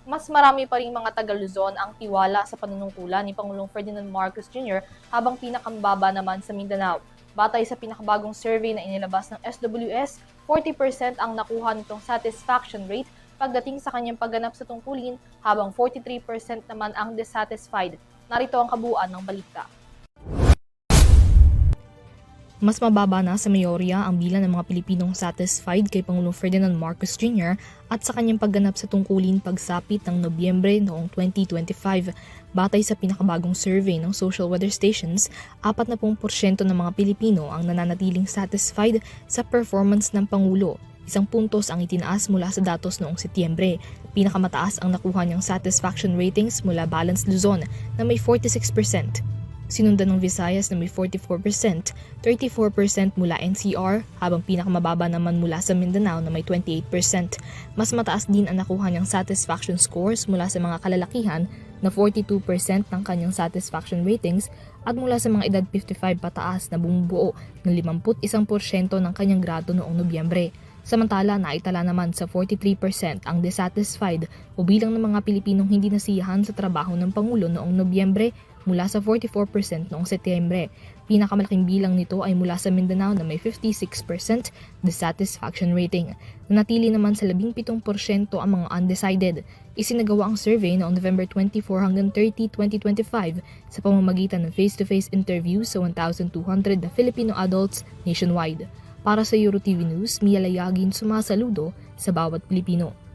mas marami pa ring mga taga-Luzon ang tiwala sa panunungkulan ni Pangulong Ferdinand Marcos Jr. habang pinakamababa naman sa Mindanao. Batay sa pinakabagong survey na inilabas ng SWS, 40% ang nakuha nitong satisfaction rate pagdating sa kanyang pagganap sa tungkulin, habang 43% naman ang dissatisfied. Narito ang kabuuan ng balita. Mas mababa na sa mayorya ang bilang ng mga Pilipinong satisfied kay Pangulong Ferdinand Marcos Jr. at sa kanyang pagganap sa tungkulin pagsapit ng Nobyembre noong 2025. Batay sa pinakabagong survey ng social weather stations, 40% ng mga Pilipino ang nananatiling satisfied sa performance ng Pangulo. 1 puntos ang itinaas mula sa datos noong Setyembre. Pinakamataas ang nakuha niyang satisfaction ratings mula Balance Luzon na may 46%. Sinundan ng Visayas na may 44%, 34% mula NCR, habang pinakamababa naman mula sa Mindanao na may 28%. Mas mataas din ang nakuha niyang satisfaction scores mula sa mga kalalakihan na 42% ng kanyang satisfaction ratings at mula sa mga edad 55 pataas na bumubuo ng 51% ng kanyang grado noong Nobyembre. Samantala, naitala naman sa 43% ang dissatisfied o bilang ng mga Pilipinong hindi nasiyahan sa trabaho ng Pangulo noong Nobyembre mula sa 44% noong Setyembre. Pinakamalaking bilang nito ay mula sa Mindanao na may 56% dissatisfaction rating. Nanatili naman sa 17% ang mga undecided. Isinagawa ang survey noong November 24 hanggang 30, 2025 sa pamamagitan ng face-to-face interviews sa 1,200 na Filipino adults nationwide. Para sa EuroTV News, Mia Layagin, sumasaludo sa bawat Pilipino.